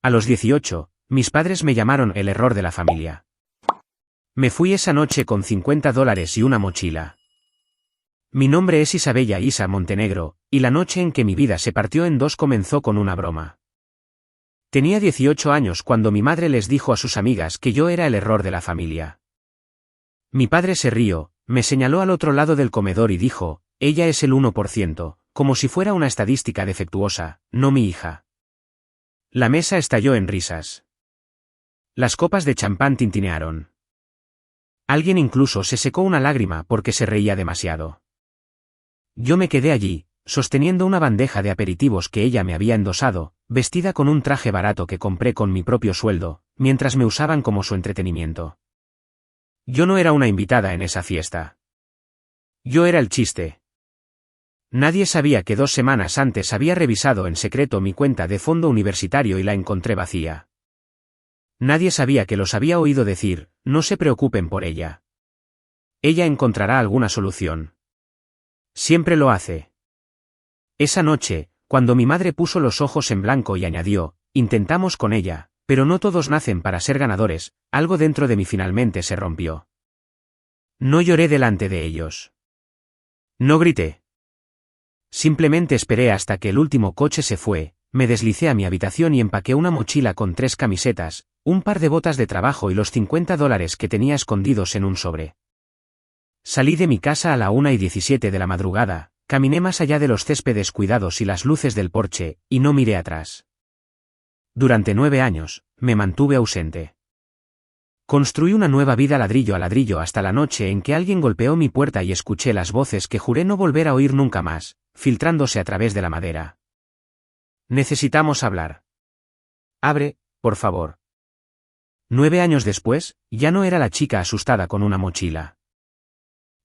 A los 18, mis padres me llamaron el error de la familia. Me fui esa noche con $50 y una mochila. Mi nombre es Isabella Isa Montenegro, y la noche en que mi vida se partió en dos comenzó con una broma. Tenía 18 años cuando mi madre les dijo a sus amigas que yo era el error de la familia. Mi padre se rió, me señaló al otro lado del comedor y dijo, ella es el 1%, como si fuera una estadística defectuosa, no mi hija. La mesa estalló en risas. Las copas de champán tintinearon. Alguien incluso se secó una lágrima porque se reía demasiado. Yo me quedé allí, sosteniendo una bandeja de aperitivos que ella me había endosado, vestida con un traje barato que compré con mi propio sueldo, mientras me usaban como su entretenimiento. Yo no era una invitada en esa fiesta. Yo era el chiste. Nadie sabía que 2 semanas antes había revisado en secreto mi cuenta de fondo universitario y la encontré vacía. Nadie sabía que los había oído decir, no se preocupen por ella. Ella encontrará alguna solución. Siempre lo hace. Esa noche, cuando mi madre puso los ojos en blanco y añadió, intentamos con ella, pero no todos nacen para ser ganadores, algo dentro de mí finalmente se rompió. No lloré delante de ellos. No grité. Simplemente esperé hasta que el último coche se fue, me deslicé a mi habitación y empaqué una mochila con 3 camisetas, un par de botas de trabajo y los $50 que tenía escondidos en un sobre. Salí de mi casa a la 1:17 de la madrugada, caminé más allá de los céspedes cuidados y las luces del porche, y no miré atrás. Durante 9 años, me mantuve ausente. Construí una nueva vida ladrillo a ladrillo hasta la noche en que alguien golpeó mi puerta y escuché las voces que juré no volver a oír nunca más, filtrándose a través de la madera. Necesitamos hablar. Abre, por favor. 9 años después, ya no era la chica asustada con una mochila.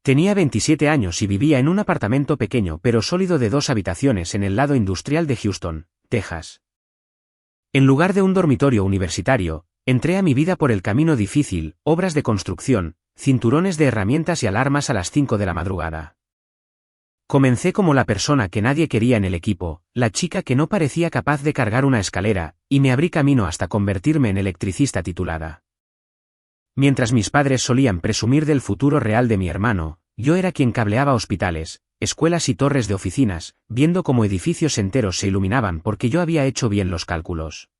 Tenía 27 años y vivía en un apartamento pequeño pero sólido de 2 habitaciones en el lado industrial de Houston, Texas. En lugar de un dormitorio universitario, entré a mi vida por el camino difícil, obras de construcción, cinturones de herramientas y alarmas a las 5 de la madrugada. Comencé como la persona que nadie quería en el equipo, la chica que no parecía capaz de cargar una escalera, y me abrí camino hasta convertirme en electricista titulada. Mientras mis padres solían presumir del futuro real de mi hermano, yo era quien cableaba hospitales, escuelas y torres de oficinas, viendo cómo edificios enteros se iluminaban porque yo había hecho bien los cálculos.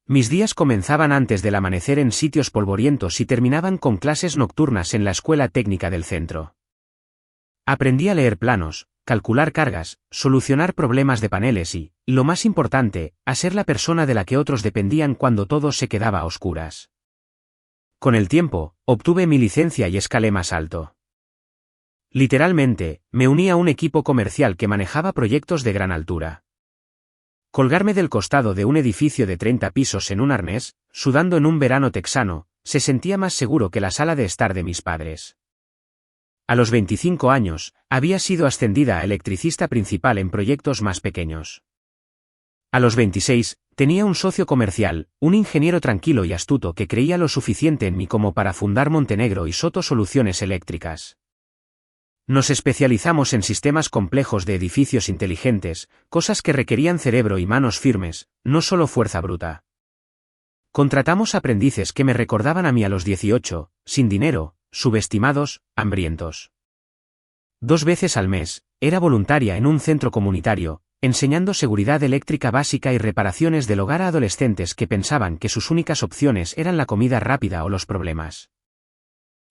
Mis días comenzaban antes del amanecer en sitios polvorientos y terminaban con clases nocturnas en la escuela técnica del centro. Aprendí a leer planos, calcular cargas, solucionar problemas de paneles y, lo más importante, a ser la persona de la que otros dependían cuando todo se quedaba a oscuras. Con el tiempo, obtuve mi licencia y escalé más alto. Literalmente, me uní a un equipo comercial que manejaba proyectos de gran altura. Colgarme del costado de un edificio de 30 pisos en un arnés, sudando en un verano texano, se sentía más seguro que la sala de estar de mis padres. A los 25 años, había sido ascendida a electricista principal en proyectos más pequeños. A los 26, tenía un socio comercial, un ingeniero tranquilo y astuto que creía lo suficiente en mí como para fundar Montenegro y Soto Soluciones Eléctricas. Nos especializamos en sistemas complejos de edificios inteligentes, cosas que requerían cerebro y manos firmes, no solo fuerza bruta. Contratamos aprendices que me recordaban a mí a los 18, sin dinero, subestimados, hambrientos. 2 veces al mes, era voluntaria en un centro comunitario, enseñando seguridad eléctrica básica y reparaciones del hogar a adolescentes que pensaban que sus únicas opciones eran la comida rápida o los problemas.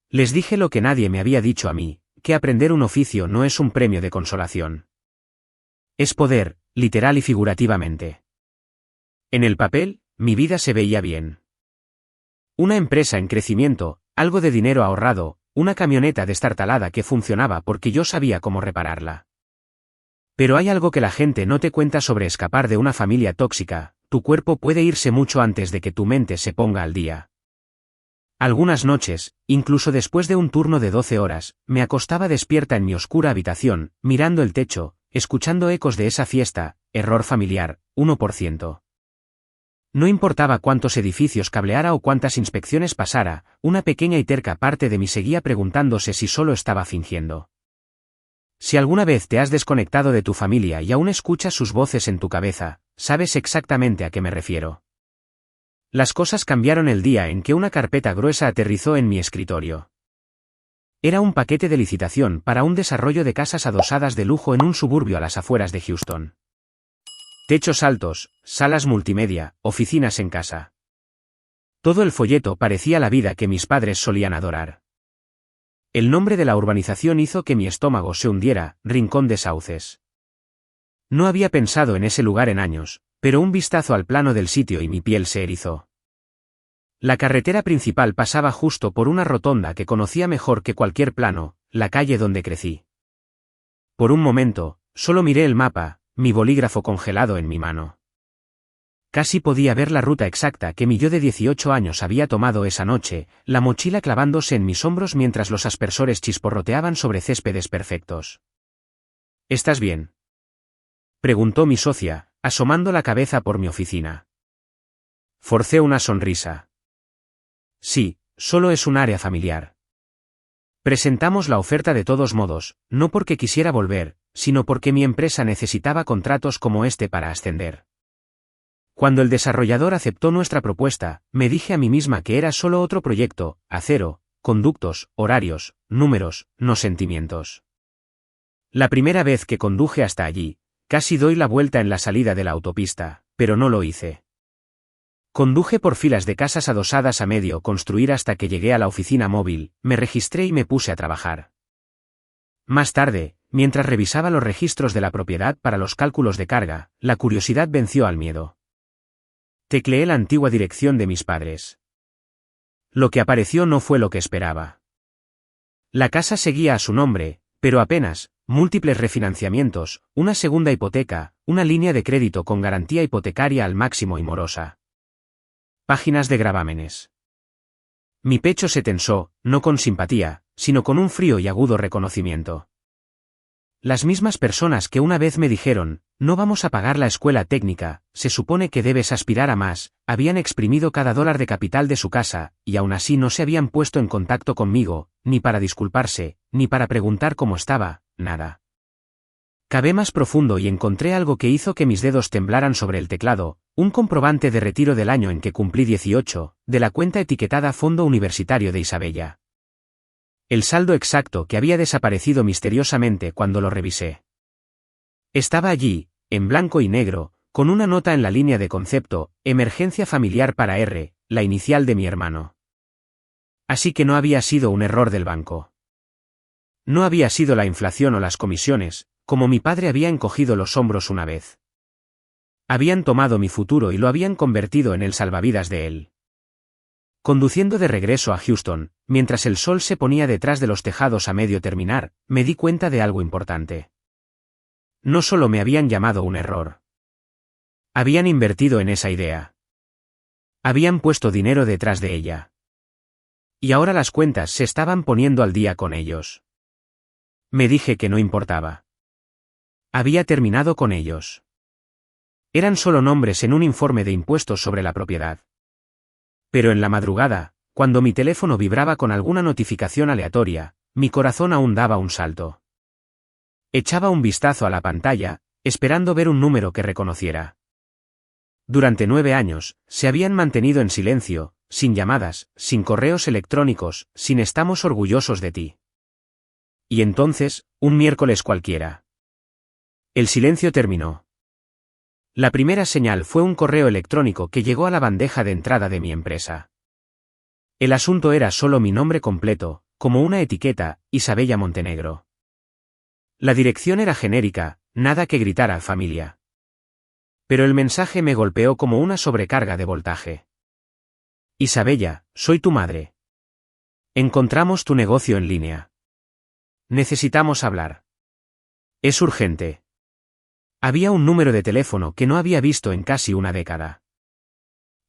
Les dije lo que nadie me había dicho a mí, que aprender un oficio no es un premio de consolación. Es poder, literal y figurativamente. En el papel, mi vida se veía bien. Una empresa en crecimiento, algo de dinero ahorrado, una camioneta destartalada que funcionaba porque yo sabía cómo repararla. Pero hay algo que la gente no te cuenta sobre escapar de una familia tóxica, tu cuerpo puede irse mucho antes de que tu mente se ponga al día. Algunas noches, incluso después de un turno de 12 horas, me acostaba despierta en mi oscura habitación, mirando el techo, escuchando ecos de esa fiesta, error familiar, 1%. No importaba cuántos edificios cableara o cuántas inspecciones pasara, una pequeña y terca parte de mí seguía preguntándose si solo estaba fingiendo. Si alguna vez te has desconectado de tu familia y aún escuchas sus voces en tu cabeza, sabes exactamente a qué me refiero. Las cosas cambiaron el día en que una carpeta gruesa aterrizó en mi escritorio. Era un paquete de licitación para un desarrollo de casas adosadas de lujo en un suburbio a las afueras de Houston. Techos altos, salas multimedia, oficinas en casa. Todo el folleto parecía la vida que mis padres solían adorar. El nombre de la urbanización hizo que mi estómago se hundiera, Rincón de Sauces. No había pensado en ese lugar en años, pero un vistazo al plano del sitio y mi piel se erizó. La carretera principal pasaba justo por una rotonda que conocía mejor que cualquier plano, la calle donde crecí. Por un momento, solo miré el mapa, mi bolígrafo congelado en mi mano. Casi podía ver la ruta exacta que mi yo de 18 años había tomado esa noche, la mochila clavándose en mis hombros mientras los aspersores chisporroteaban sobre céspedes perfectos. ¿Estás bien?, preguntó mi socia, asomando la cabeza por mi oficina. Forcé una sonrisa. Sí, solo es un área familiar. Presentamos la oferta de todos modos, no porque quisiera volver, sino porque mi empresa necesitaba contratos como este para ascender. Cuando el desarrollador aceptó nuestra propuesta, me dije a mí misma que era solo otro proyecto, acero, conductos, horarios, números, no sentimientos. La primera vez que conduje hasta allí, casi doy la vuelta en la salida de la autopista, pero no lo hice. Conduje por filas de casas adosadas a medio construir hasta que llegué a la oficina móvil, me registré y me puse a trabajar. Más tarde, mientras revisaba los registros de la propiedad para los cálculos de carga, la curiosidad venció al miedo. Tecleé la antigua dirección de mis padres. Lo que apareció no fue lo que esperaba. La casa seguía a su nombre, pero apenas, múltiples refinanciamientos, una segunda hipoteca, una línea de crédito con garantía hipotecaria al máximo y morosa. Páginas de gravámenes. Mi pecho se tensó, no con simpatía, sino con un frío y agudo reconocimiento. Las mismas personas que una vez me dijeron, no vamos a pagar la escuela técnica, se supone que debes aspirar a más, habían exprimido cada dólar de capital de su casa, y aún así no se habían puesto en contacto conmigo, ni para disculparse, ni para preguntar cómo estaba, nada. Cavé más profundo y encontré algo que hizo que mis dedos temblaran sobre el teclado, un comprobante de retiro del año en que cumplí 18, de la cuenta etiquetada Fondo Universitario de Isabella. El saldo exacto que había desaparecido misteriosamente cuando lo revisé. Estaba allí, en blanco y negro, con una nota en la línea de concepto, emergencia familiar para R, la inicial de mi hermano. Así que no había sido un error del banco. No había sido la inflación o las comisiones, como mi padre había encogido los hombros una vez. Habían tomado mi futuro y lo habían convertido en el salvavidas de él. Conduciendo de regreso a Houston, mientras el sol se ponía detrás de los tejados a medio terminar, me di cuenta de algo importante. No solo me habían llamado un error. Habían invertido en esa idea. Habían puesto dinero detrás de ella. Y ahora las cuentas se estaban poniendo al día con ellos. Me dije que no importaba. Había terminado con ellos. Eran solo nombres en un informe de impuestos sobre la propiedad. Pero en la madrugada, cuando mi teléfono vibraba con alguna notificación aleatoria, mi corazón aún daba un salto. Echaba un vistazo a la pantalla, esperando ver un número que reconociera. Durante 9 años, se habían mantenido en silencio, sin llamadas, sin correos electrónicos, sin estamos orgullosos de ti. Y entonces, un miércoles cualquiera. El silencio terminó. La primera señal fue un correo electrónico que llegó a la bandeja de entrada de mi empresa. El asunto era solo mi nombre completo, como una etiqueta, Isabella Montenegro. La dirección era genérica, nada que gritara familia. Pero el mensaje me golpeó como una sobrecarga de voltaje. Isabella, soy tu madre. Encontramos tu negocio en línea. Necesitamos hablar. Es urgente. Había un número de teléfono que no había visto en casi una década.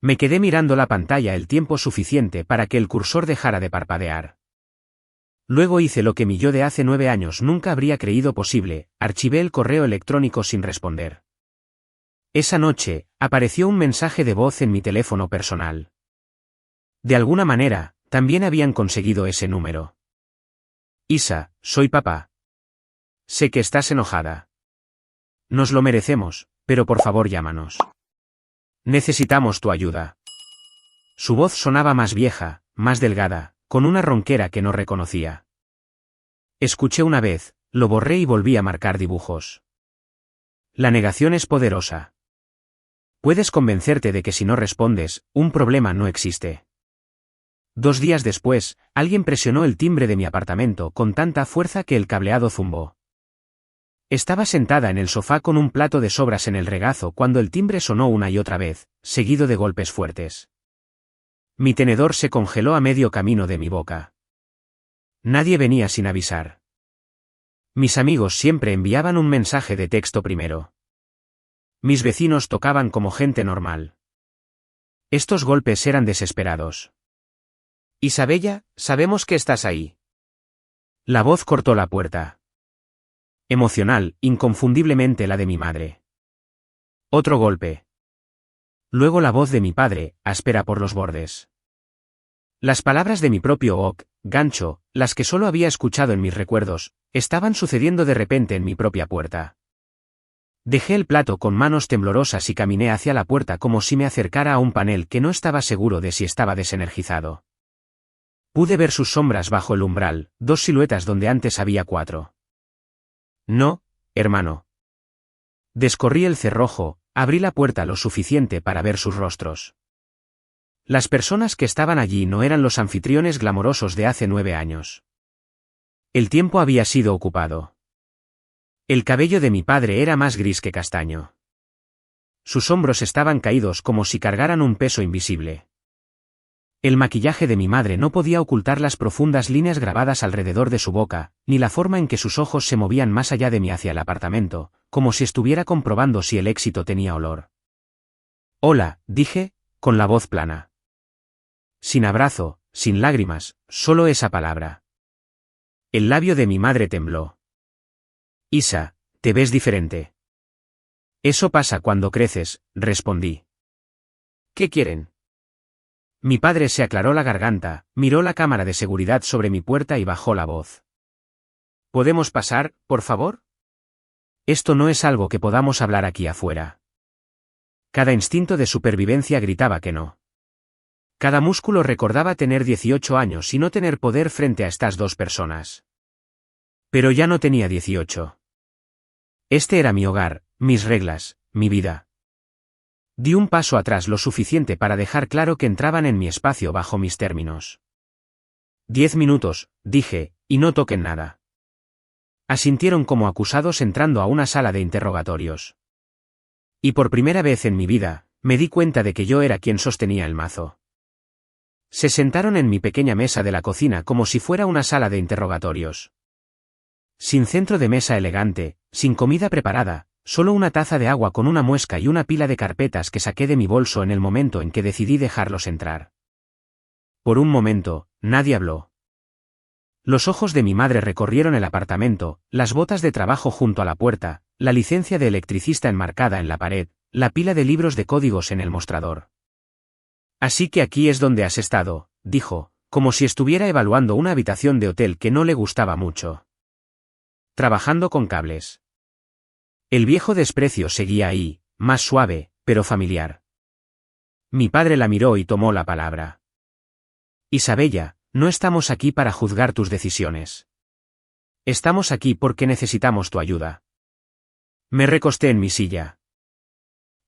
Me quedé mirando la pantalla el tiempo suficiente para que el cursor dejara de parpadear. Luego hice lo que mi yo de hace 9 años nunca habría creído posible, archivé el correo electrónico sin responder. Esa noche, apareció un mensaje de voz en mi teléfono personal. De alguna manera, también habían conseguido ese número. Isa, soy papá. Sé que estás enojada. Nos lo merecemos, pero por favor llámanos. Necesitamos tu ayuda. Su voz sonaba más vieja, más delgada, con una ronquera que no reconocía. Escuché una vez, lo borré y volví a marcar dibujos. La negación es poderosa. Puedes convencerte de que si no respondes, un problema no existe. 2 días después, alguien presionó el timbre de mi apartamento con tanta fuerza que el cableado zumbó. Estaba sentada en el sofá con un plato de sobras en el regazo cuando el timbre sonó una y otra vez, seguido de golpes fuertes. Mi tenedor se congeló a medio camino de mi boca. Nadie venía sin avisar. Mis amigos siempre enviaban un mensaje de texto primero. Mis vecinos tocaban como gente normal. Estos golpes eran desesperados. Isabella, sabemos que estás ahí. La voz cortó la puerta. Emocional, inconfundiblemente la de mi madre. Otro golpe. Luego la voz de mi padre, áspera por los bordes. Las palabras de mi propio gancho, las que solo había escuchado en mis recuerdos, estaban sucediendo de repente en mi propia puerta. Dejé el plato con manos temblorosas y caminé hacia la puerta como si me acercara a un panel que no estaba seguro de si estaba desenergizado. Pude ver sus sombras bajo el umbral, 2 siluetas donde antes había 4. No, hermano. Descorrí el cerrojo, abrí la puerta lo suficiente para ver sus rostros. Las personas que estaban allí no eran los anfitriones glamorosos de hace 9 años. El tiempo había sido ocupado. El cabello de mi padre era más gris que castaño. Sus hombros estaban caídos como si cargaran un peso invisible. El maquillaje de mi madre no podía ocultar las profundas líneas grabadas alrededor de su boca, ni la forma en que sus ojos se movían más allá de mí hacia el apartamento, como si estuviera comprobando si el éxito tenía olor. Hola, dije, con la voz plana. Sin abrazo, sin lágrimas, solo esa palabra. El labio de mi madre tembló. Isa, te ves diferente. Eso pasa cuando creces, respondí. ¿Qué quieren? Mi padre se aclaró la garganta, miró la cámara de seguridad sobre mi puerta y bajó la voz. ¿Podemos pasar, por favor? Esto no es algo que podamos hablar aquí afuera. Cada instinto de supervivencia gritaba que no. Cada músculo recordaba tener 18 años y no tener poder frente a estas 2 personas. Pero ya no tenía 18. Este era mi hogar, mis reglas, mi vida. Di un paso atrás lo suficiente para dejar claro que entraban en mi espacio bajo mis términos. 10 minutos, dije, y no toquen nada. Asintieron como acusados entrando a una sala de interrogatorios. Y por primera vez en mi vida, me di cuenta de que yo era quien sostenía el mazo. Se sentaron en mi pequeña mesa de la cocina como si fuera una sala de interrogatorios. Sin centro de mesa elegante, sin comida preparada, solo una taza de agua con una muesca y una pila de carpetas que saqué de mi bolso en el momento en que decidí dejarlos entrar. Por un momento, nadie habló. Los ojos de mi madre recorrieron el apartamento, las botas de trabajo junto a la puerta, la licencia de electricista enmarcada en la pared, la pila de libros de códigos en el mostrador. Así que aquí es donde has estado, dijo, como si estuviera evaluando una habitación de hotel que no le gustaba mucho. Trabajando con cables. El viejo desprecio seguía ahí, más suave, pero familiar. Mi padre la miró y tomó la palabra. Isabella, no estamos aquí para juzgar tus decisiones. Estamos aquí porque necesitamos tu ayuda. Me recosté en mi silla.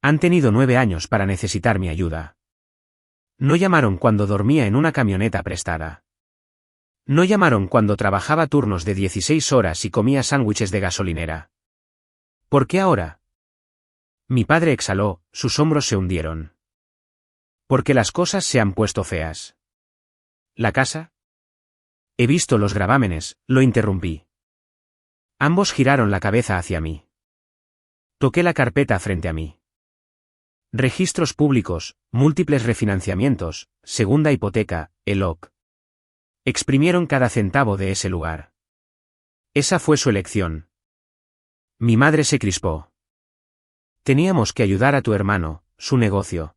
Han tenido 9 años para necesitar mi ayuda. No llamaron cuando dormía en una camioneta prestada. No llamaron cuando trabajaba turnos de 16 horas y comía sándwiches de gasolinera. ¿Por qué ahora? Mi padre exhaló, sus hombros se hundieron. Porque las cosas se han puesto feas. ¿La casa? He visto los gravámenes, lo interrumpí. Ambos giraron la cabeza hacia mí. Toqué la carpeta frente a mí. Registros públicos, múltiples refinanciamientos, segunda hipoteca, ELOC. Exprimieron cada centavo de ese lugar. Esa fue su elección. Mi madre se crispó. Teníamos que ayudar a tu hermano, su negocio.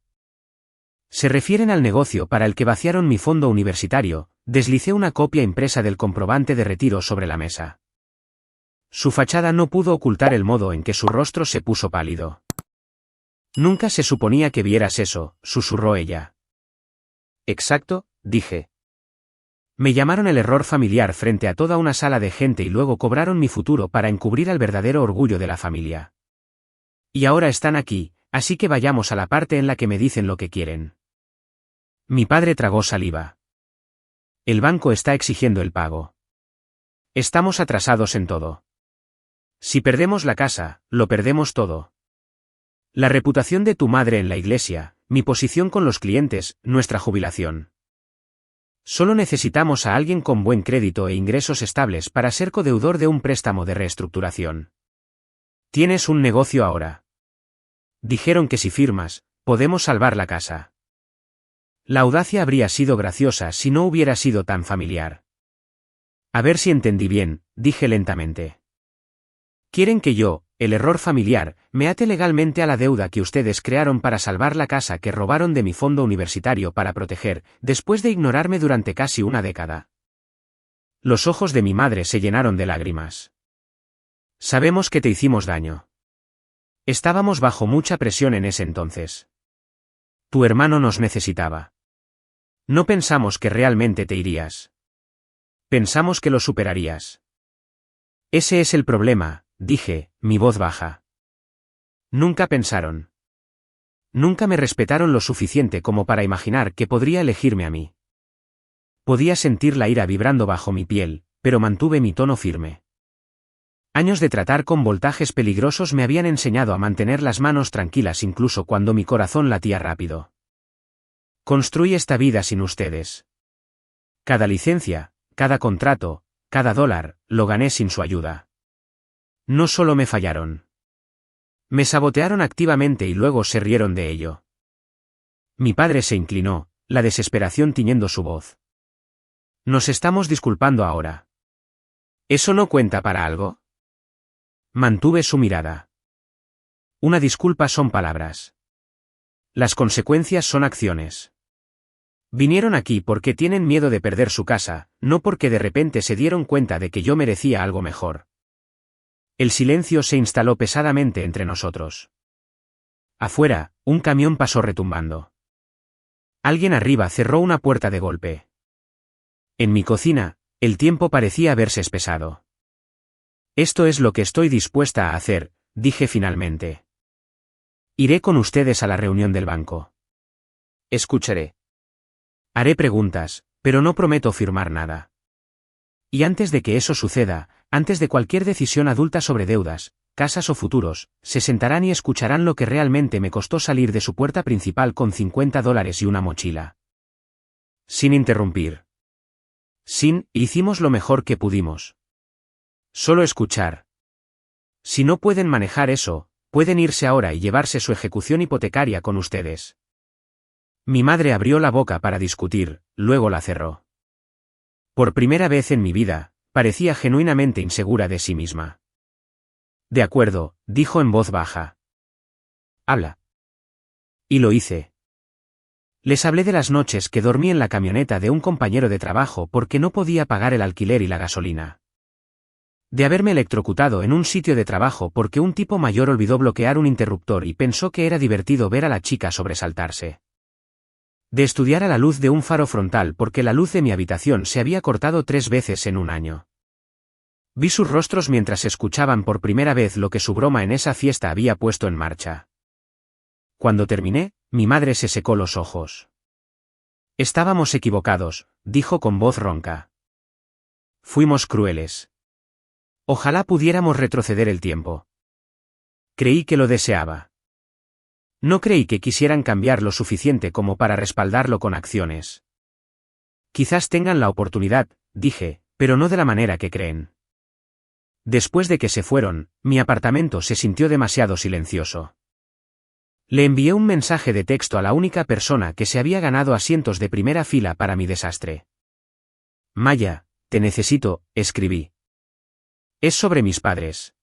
Se refieren al negocio para el que vaciaron mi fondo universitario, deslicé una copia impresa del comprobante de retiro sobre la mesa. Su fachada no pudo ocultar el modo en que su rostro se puso pálido. Nunca se suponía que vieras eso, susurró ella. Exacto, dije. Me llamaron el error familiar frente a toda una sala de gente y luego cobraron mi futuro para encubrir al verdadero orgullo de la familia. Y ahora están aquí, así que vayamos a la parte en la que me dicen lo que quieren. Mi padre tragó saliva. El banco está exigiendo el pago. Estamos atrasados en todo. Si perdemos la casa, lo perdemos todo. La reputación de tu madre en la iglesia, mi posición con los clientes, nuestra jubilación. Solo necesitamos a alguien con buen crédito e ingresos estables para ser codeudor de un préstamo de reestructuración. Tienes un negocio ahora. Dijeron que si firmas, podemos salvar la casa. La audacia habría sido graciosa si no hubiera sido tan familiar. A ver si entendí bien, dije lentamente. Quieren que yo, el error familiar, me ate legalmente a la deuda que ustedes crearon para salvar la casa que robaron de mi fondo universitario para proteger, después de ignorarme durante casi una década. Los ojos de mi madre se llenaron de lágrimas. Sabemos que te hicimos daño. Estábamos bajo mucha presión en ese entonces. Tu hermano nos necesitaba. No pensamos que realmente te irías. Pensamos que lo superarías. Ese es el problema, dije, mi voz baja. Nunca pensaron. Nunca me respetaron lo suficiente como para imaginar que podría elegirme a mí. Podía sentir la ira vibrando bajo mi piel, pero mantuve mi tono firme. Años de tratar con voltajes peligrosos me habían enseñado a mantener las manos tranquilas incluso cuando mi corazón latía rápido. Construí esta vida sin ustedes. Cada licencia, cada contrato, cada dólar, lo gané sin su ayuda. No solo me fallaron. Me sabotearon activamente y luego se rieron de ello. Mi padre se inclinó, la desesperación tiñendo su voz. Nos estamos disculpando ahora. ¿Eso no cuenta para algo? Mantuve su mirada. Una disculpa son palabras. Las consecuencias son acciones. Vinieron aquí porque tienen miedo de perder su casa, no porque de repente se dieron cuenta de que yo merecía algo mejor. El silencio se instaló pesadamente entre nosotros. Afuera, un camión pasó retumbando. Alguien arriba cerró una puerta de golpe. En mi cocina, el tiempo parecía haberse espesado. Esto es lo que estoy dispuesta a hacer, dije finalmente. Iré con ustedes a la reunión del banco. Escucharé. Haré preguntas, pero no prometo firmar nada. Y antes de que eso suceda, antes de cualquier decisión adulta sobre deudas, casas o futuros, se sentarán y escucharán lo que realmente me costó salir de su puerta principal con $50 y una mochila. Sin interrumpir. Hicimos lo mejor que pudimos. Solo escuchar. Si no pueden manejar eso, pueden irse ahora y llevarse su ejecución hipotecaria con ustedes. Mi madre abrió la boca para discutir, luego la cerró. Por primera vez en mi vida, parecía genuinamente insegura de sí misma. De acuerdo, dijo en voz baja. Habla. Y lo hice. Les hablé de las noches que dormí en la camioneta de un compañero de trabajo porque no podía pagar el alquiler y la gasolina. De haberme electrocutado en un sitio de trabajo porque un tipo mayor olvidó bloquear un interruptor y pensó que era divertido ver a la chica sobresaltarse. De estudiar a la luz de un faro frontal porque la luz de mi habitación se había cortado 3 veces en un año. Vi sus rostros mientras escuchaban por primera vez lo que su broma en esa fiesta había puesto en marcha. Cuando terminé, mi madre se secó los ojos. Estábamos equivocados, dijo con voz ronca. Fuimos crueles. Ojalá pudiéramos retroceder el tiempo. Creí que lo deseaba. No creí que quisieran cambiar lo suficiente como para respaldarlo con acciones. Quizás tengan la oportunidad, dije, pero no de la manera que creen. Después de que se fueron, mi apartamento se sintió demasiado silencioso. Le envié un mensaje de texto a la única persona que se había ganado asientos de primera fila para mi desastre. Maya, te necesito, escribí. Es sobre mis padres.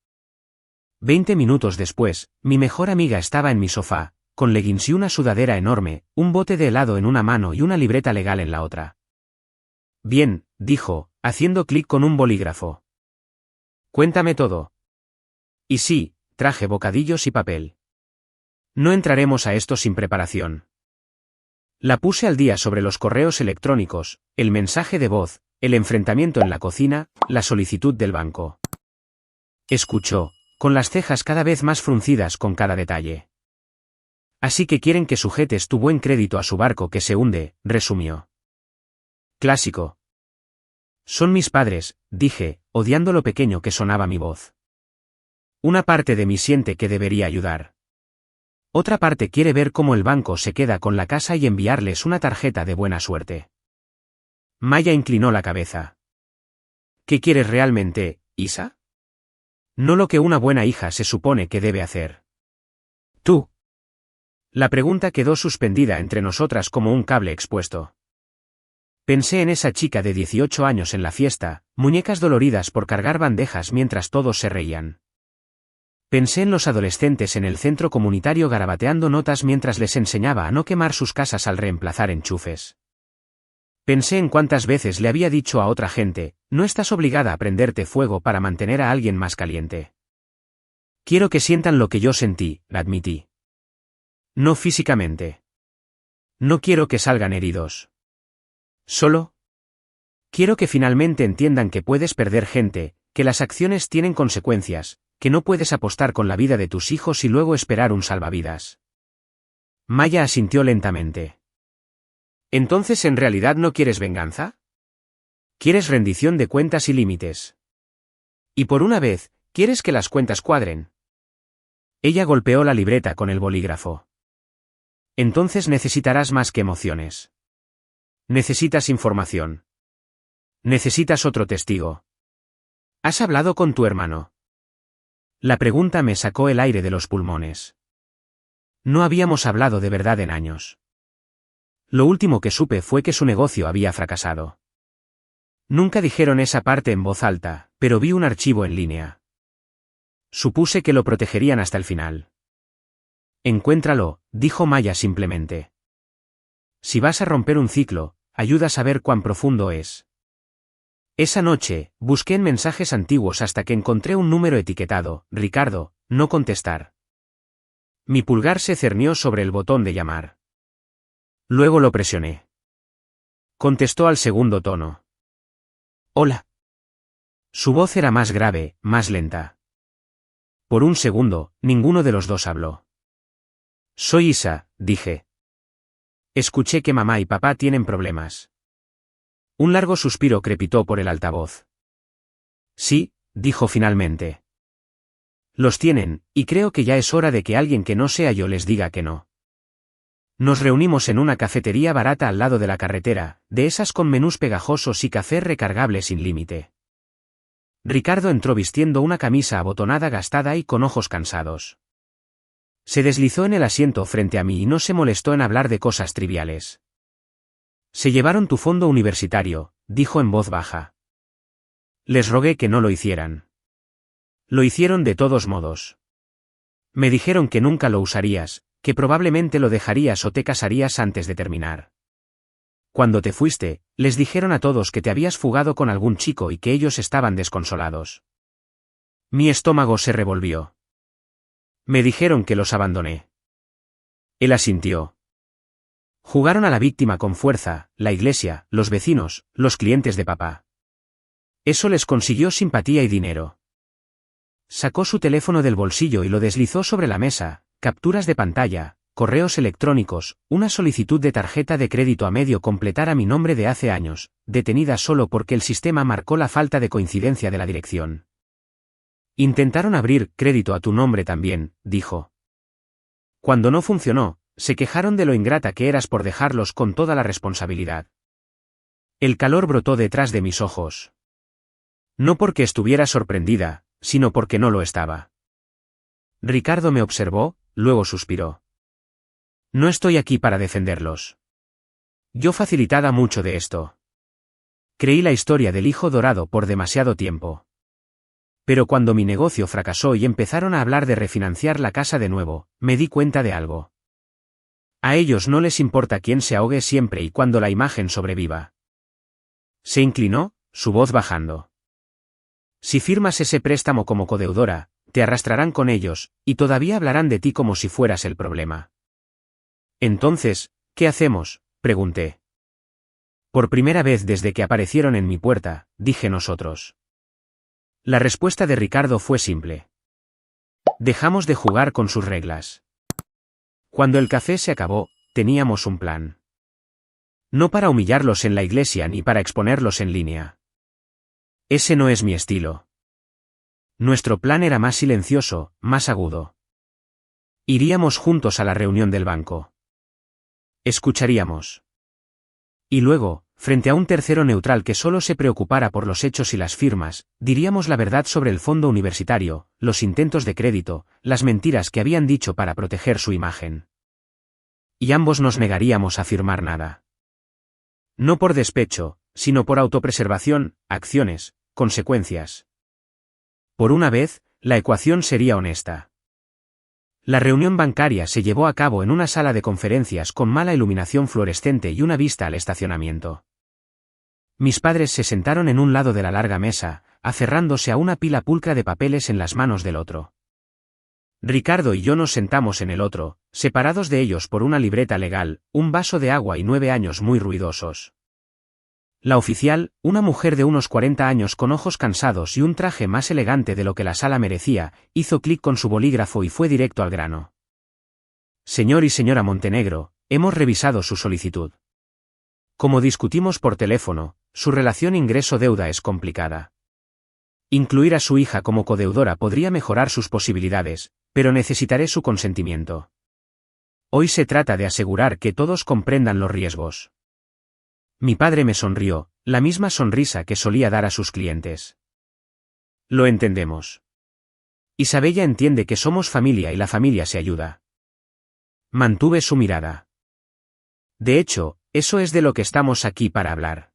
20 minutos después, mi mejor amiga estaba en mi sofá, con leggings y una sudadera enorme, un bote de helado en una mano y una libreta legal en la otra. Bien, dijo, haciendo clic con un bolígrafo. Cuéntame todo. Y sí, traje bocadillos y papel. No entraremos a esto sin preparación. La puse al día sobre los correos electrónicos, el mensaje de voz, el enfrentamiento en la cocina, la solicitud del banco. Escuchó, con las cejas cada vez más fruncidas con cada detalle. Así que quieren que sujetes tu buen crédito a su barco que se hunde, resumió. Clásico. Son mis padres, dije, odiando lo pequeño que sonaba mi voz. Una parte de mí siente que debería ayudar. Otra parte quiere ver cómo el banco se queda con la casa y enviarles una tarjeta de buena suerte. Maya inclinó la cabeza. ¿Qué quieres realmente, Isa? No lo que una buena hija se supone que debe hacer. ¿Tú? La pregunta quedó suspendida entre nosotras como un cable expuesto. Pensé en esa chica de 18 años en la fiesta, muñecas doloridas por cargar bandejas mientras todos se reían. Pensé en los adolescentes en el centro comunitario garabateando notas mientras les enseñaba a no quemar sus casas al reemplazar enchufes. Pensé en cuántas veces le había dicho a otra gente, no estás obligada a prenderte fuego para mantener a alguien más caliente. Quiero que sientan lo que yo sentí, admití. No físicamente. No quiero que salgan heridos. Solo quiero que finalmente entiendan que puedes perder gente, que las acciones tienen consecuencias, que no puedes apostar con la vida de tus hijos y luego esperar un salvavidas. Maya asintió lentamente. ¿Entonces en realidad no quieres venganza? ¿Quieres rendición de cuentas y límites? Y por una vez, ¿quieres que las cuentas cuadren? Ella golpeó la libreta con el bolígrafo. Entonces necesitarás más que emociones. Necesitas información. Necesitas otro testigo. ¿Has hablado con tu hermano? La pregunta me sacó el aire de los pulmones. No habíamos hablado de verdad en años. Lo último que supe fue que su negocio había fracasado. Nunca dijeron esa parte en voz alta, pero vi un archivo en línea. Supuse que lo protegerían hasta el final. Encuéntralo, dijo Maya simplemente. Si vas a romper un ciclo, ayuda a saber cuán profundo es. Esa noche, busqué en mensajes antiguos hasta que encontré un número etiquetado, Ricardo, no contestar. Mi pulgar se cernió sobre el botón de llamar. Luego lo presioné. Contestó al segundo tono. Hola. Su voz era más grave, más lenta. Por un segundo, ninguno de los dos habló. Soy Isa, dije. Escuché que mamá y papá tienen problemas. Un largo suspiro crepitó por el altavoz. Sí, dijo finalmente. Los tienen, y creo que ya es hora de que alguien que no sea yo les diga que no. Nos reunimos en una cafetería barata al lado de la carretera, de esas con menús pegajosos y café recargable sin límite. Ricardo entró vistiendo una camisa abotonada gastada y con ojos cansados. Se deslizó en el asiento frente a mí y no se molestó en hablar de cosas triviales. Se llevaron tu fondo universitario, dijo en voz baja. Les rogué que no lo hicieran. Lo hicieron de todos modos. Me dijeron que nunca lo usarías, que probablemente lo dejarías o te casarías antes de terminar. Cuando te fuiste, les dijeron a todos que te habías fugado con algún chico y que ellos estaban desconsolados. Mi estómago se revolvió. Me dijeron que los abandoné. Él asintió. Jugaron a la víctima con fuerza, la iglesia, los vecinos, los clientes de papá. Eso les consiguió simpatía y dinero. Sacó su teléfono del bolsillo y lo deslizó sobre la mesa, capturas de pantalla, correos electrónicos, una solicitud de tarjeta de crédito a medio completar a mi nombre de hace años, detenida solo porque el sistema marcó la falta de coincidencia de la dirección. Intentaron abrir crédito a tu nombre también, dijo. Cuando no funcionó, se quejaron de lo ingrata que eras por dejarlos con toda la responsabilidad. El calor brotó detrás de mis ojos. No porque estuviera sorprendida, sino porque no lo estaba. Ricardo me observó, luego suspiró. No estoy aquí para defenderlos. Yo facilitada mucho de esto. Creí la historia del hijo dorado por demasiado tiempo. Pero cuando mi negocio fracasó y empezaron a hablar de refinanciar la casa de nuevo, me di cuenta de algo. A ellos no les importa quién se ahogue siempre y cuando la imagen sobreviva. Se inclinó, su voz bajando. Si firmas ese préstamo como codeudora, te arrastrarán con ellos, y todavía hablarán de ti como si fueras el problema. Entonces, ¿qué hacemos? pregunté. Por primera vez desde que aparecieron en mi puerta, dije nosotros. La respuesta de Ricardo fue simple. Dejamos de jugar con sus reglas. Cuando el café se acabó, teníamos un plan. No para humillarlos en la iglesia ni para exponerlos en línea. Ese no es mi estilo. Nuestro plan era más silencioso, más agudo. Iríamos juntos a la reunión del banco. Escucharíamos. Y luego, frente a un tercero neutral que solo se preocupara por los hechos y las firmas, diríamos la verdad sobre el fondo universitario, los intentos de crédito, las mentiras que habían dicho para proteger su imagen. Y ambos nos negaríamos a firmar nada. No por despecho, sino por autopreservación, acciones, consecuencias. Por una vez, la ecuación sería honesta. La reunión bancaria se llevó a cabo en una sala de conferencias con mala iluminación fluorescente y una vista al estacionamiento. Mis padres se sentaron en un lado de la larga mesa, aferrándose a una pila pulcra de papeles en las manos del otro. Ricardo y yo nos sentamos en el otro, separados de ellos por una libreta legal, un vaso de agua y 9 años muy ruidosos. La oficial, una mujer de unos 40 años con ojos cansados y un traje más elegante de lo que la sala merecía, hizo clic con su bolígrafo y fue directo al grano. Señor y señora Montenegro, hemos revisado su solicitud. Como discutimos por teléfono, su relación ingreso-deuda es complicada. Incluir a su hija como codeudora podría mejorar sus posibilidades, pero necesitaré su consentimiento. Hoy se trata de asegurar que todos comprendan los riesgos. Mi padre me sonrió, la misma sonrisa que solía dar a sus clientes. Lo entendemos. Isabella entiende que somos familia y la familia se ayuda. Mantuve su mirada. De hecho, eso es de lo que estamos aquí para hablar.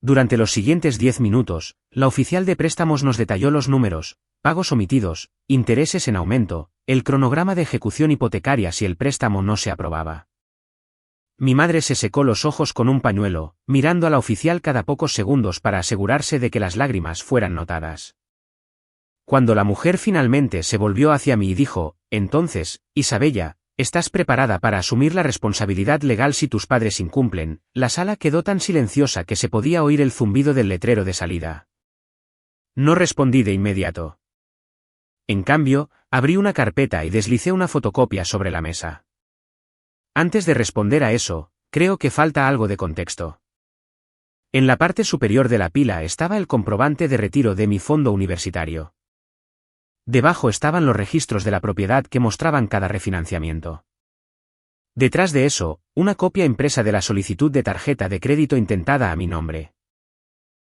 Durante los siguientes 10 minutos, la oficial de préstamos nos detalló los números, pagos omitidos, intereses en aumento, el cronograma de ejecución hipotecaria si el préstamo no se aprobaba. Mi madre se secó los ojos con un pañuelo, mirando a la oficial cada pocos segundos para asegurarse de que las lágrimas fueran notadas. Cuando la mujer finalmente se volvió hacia mí y dijo, entonces, Isabella, ¿estás preparada para asumir la responsabilidad legal si tus padres incumplen? La sala quedó tan silenciosa que se podía oír el zumbido del letrero de salida. No respondí de inmediato. En cambio, abrí una carpeta y deslicé una fotocopia sobre la mesa. Antes de responder a eso, creo que falta algo de contexto. En la parte superior de la pila estaba el comprobante de retiro de mi fondo universitario. Debajo estaban los registros de la propiedad que mostraban cada refinanciamiento. Detrás de eso, una copia impresa de la solicitud de tarjeta de crédito intentada a mi nombre.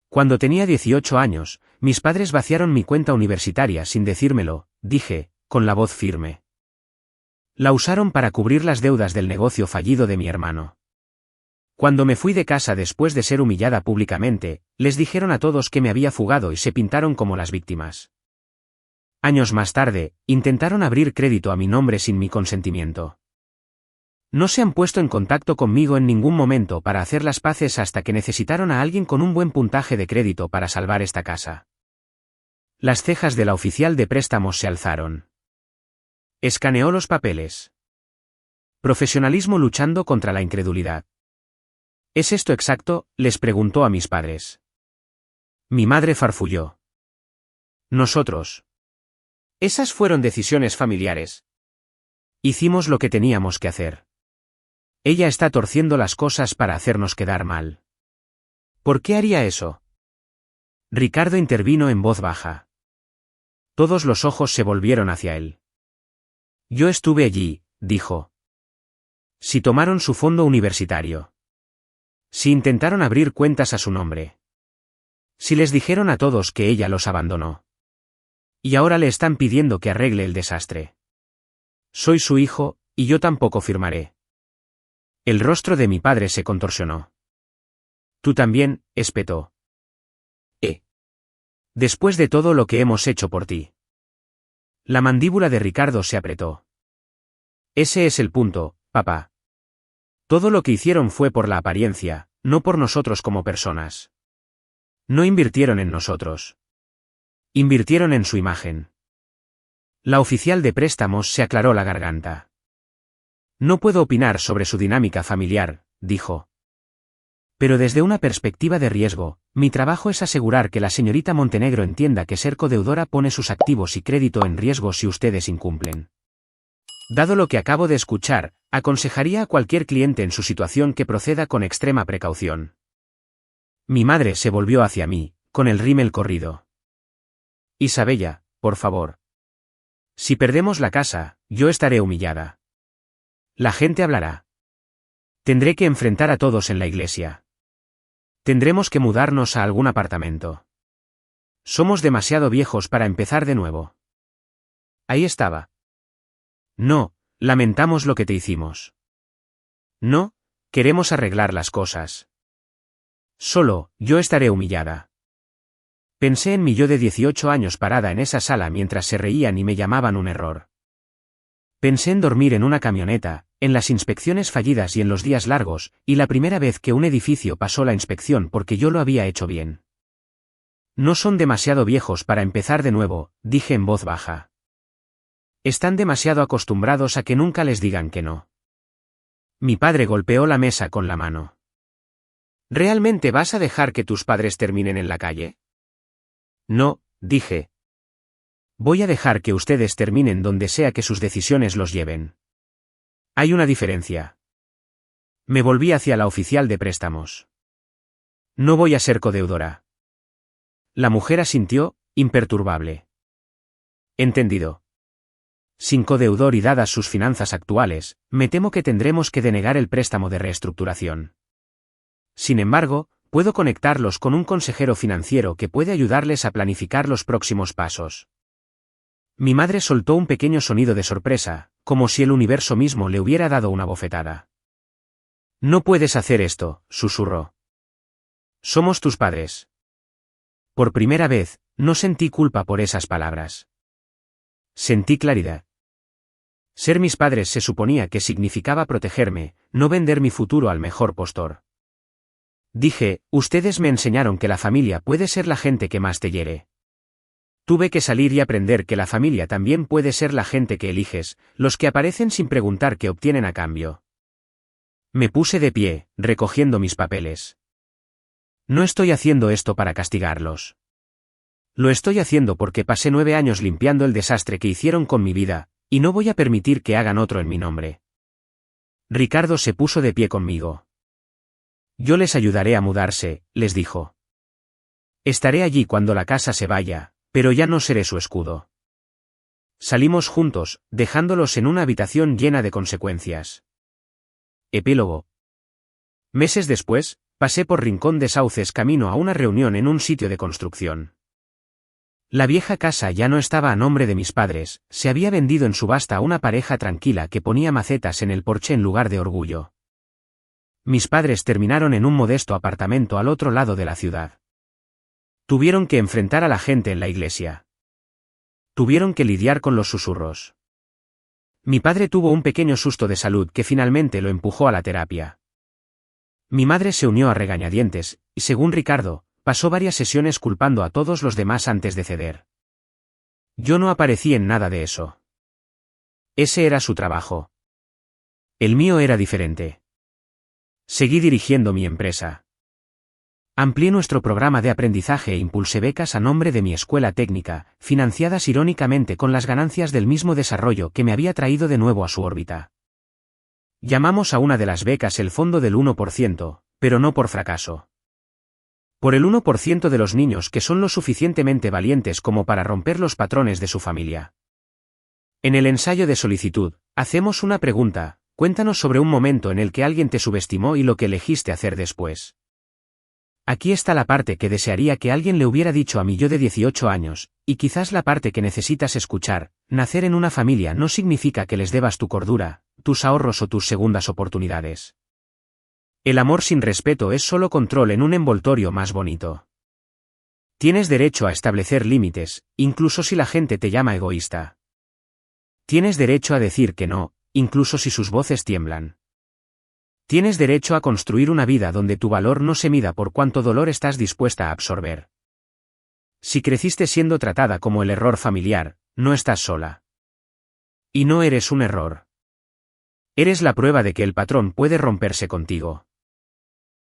Cuando tenía 18 años, mis padres vaciaron mi cuenta universitaria sin decírmelo, dije, con la voz firme. La usaron para cubrir las deudas del negocio fallido de mi hermano. Cuando me fui de casa después de ser humillada públicamente, les dijeron a todos que me había fugado y se pintaron como las víctimas. Años más tarde, intentaron abrir crédito a mi nombre sin mi consentimiento. No se han puesto en contacto conmigo en ningún momento para hacer las paces hasta que necesitaron a alguien con un buen puntaje de crédito para salvar esta casa. Las cejas de la oficial de préstamos se alzaron. Escaneó los papeles. Profesionalismo luchando contra la incredulidad. ¿Es esto exacto?, les preguntó a mis padres. Mi madre farfulló. Nosotros. Esas fueron decisiones familiares. Hicimos lo que teníamos que hacer. Ella está torciendo las cosas para hacernos quedar mal. ¿Por qué haría eso? Ricardo intervino en voz baja. Todos los ojos se volvieron hacia él. Yo estuve allí, dijo. Si tomaron su fondo universitario. Si intentaron abrir cuentas a su nombre. Si les dijeron a todos que ella los abandonó. Y ahora le están pidiendo que arregle el desastre. Soy su hijo, y yo tampoco firmaré. El rostro de mi padre se contorsionó. Tú también, espetó. Después de todo lo que hemos hecho por ti. La mandíbula de Ricardo se apretó. Ese es el punto, papá. Todo lo que hicieron fue por la apariencia, no por nosotros como personas. No invirtieron en nosotros. Invirtieron en su imagen. La oficial de préstamos se aclaró la garganta. No puedo opinar sobre su dinámica familiar, dijo. Pero desde una perspectiva de riesgo, mi trabajo es asegurar que la señorita Montenegro entienda que ser codeudora pone sus activos y crédito en riesgo si ustedes incumplen. Dado lo que acabo de escuchar, aconsejaría a cualquier cliente en su situación que proceda con extrema precaución. Mi madre se volvió hacia mí, con el rímel corrido. Isabella, por favor. Si perdemos la casa, yo estaré humillada. La gente hablará. Tendré que enfrentar a todos en la iglesia. Tendremos que mudarnos a algún apartamento. Somos demasiado viejos para empezar de nuevo. Ahí estaba. No, lamentamos lo que te hicimos. No, queremos arreglar las cosas. Solo, yo estaré humillada. Pensé en mi yo de 18 años parada en esa sala mientras se reían y me llamaban un error. Pensé en dormir en una camioneta, en las inspecciones fallidas y en los días largos, y la primera vez que un edificio pasó la inspección porque yo lo había hecho bien. No son demasiado viejos para empezar de nuevo, dije en voz baja. Están demasiado acostumbrados a que nunca les digan que no. Mi padre golpeó la mesa con la mano. ¿Realmente vas a dejar que tus padres terminen en la calle? No, dije. Voy a dejar que ustedes terminen donde sea que sus decisiones los lleven. Hay una diferencia. Me volví hacia la oficial de préstamos. No voy a ser codeudora. La mujer asintió, imperturbable. Entendido. Sin codeudor y dadas sus finanzas actuales, me temo que tendremos que denegar el préstamo de reestructuración. Sin embargo, puedo conectarlos con un consejero financiero que puede ayudarles a planificar los próximos pasos. Mi madre soltó un pequeño sonido de sorpresa, como si el universo mismo le hubiera dado una bofetada. No puedes hacer esto, susurró. Somos tus padres. Por primera vez, no sentí culpa por esas palabras. Sentí claridad. Ser mis padres se suponía que significaba protegerme, no vender mi futuro al mejor postor. Dije, ustedes me enseñaron que la familia puede ser la gente que más te hiere. Tuve que salir y aprender que la familia también puede ser la gente que eliges, los que aparecen sin preguntar qué obtienen a cambio. Me puse de pie, recogiendo mis papeles. No estoy haciendo esto para castigarlos. Lo estoy haciendo porque pasé 9 años limpiando el desastre que hicieron con mi vida, y no voy a permitir que hagan otro en mi nombre. Ricardo se puso de pie conmigo. Yo les ayudaré a mudarse, les dijo. Estaré allí cuando la casa se vaya, pero ya no seré su escudo. Salimos juntos, dejándolos en una habitación llena de consecuencias. Epílogo. Meses después, pasé por Rincón de Sauces camino a una reunión en un sitio de construcción. La vieja casa ya no estaba a nombre de mis padres, se había vendido en subasta a una pareja tranquila que ponía macetas en el porche en lugar de orgullo. Mis padres terminaron en un modesto apartamento al otro lado de la ciudad. Tuvieron que enfrentar a la gente en la iglesia. Tuvieron que lidiar con los susurros. Mi padre tuvo un pequeño susto de salud que finalmente lo empujó a la terapia. Mi madre se unió a regañadientes, y según Ricardo, pasó varias sesiones culpando a todos los demás antes de ceder. Yo no aparecí en nada de eso. Ese era su trabajo. El mío era diferente. Seguí dirigiendo mi empresa. Amplié nuestro programa de aprendizaje e impulsé becas a nombre de mi escuela técnica, financiadas irónicamente con las ganancias del mismo desarrollo que me había traído de nuevo a su órbita. Llamamos a una de las becas el fondo del 1%, pero no por fracaso. Por el 1% de los niños que son lo suficientemente valientes como para romper los patrones de su familia. En el ensayo de solicitud, hacemos una pregunta, cuéntanos sobre un momento en el que alguien te subestimó y lo que elegiste hacer después. Aquí está la parte que desearía que alguien le hubiera dicho a mi yo de 18 años, y quizás la parte que necesitas escuchar: nacer en una familia no significa que les debas tu cordura, tus ahorros o tus segundas oportunidades. El amor sin respeto es solo control en un envoltorio más bonito. Tienes derecho a establecer límites, incluso si la gente te llama egoísta. Tienes derecho a decir que no, incluso si sus voces tiemblan. Tienes derecho a construir una vida donde tu valor no se mida por cuánto dolor estás dispuesta a absorber. Si creciste siendo tratada como el error familiar, no estás sola. Y no eres un error. Eres la prueba de que el patrón puede romperse contigo.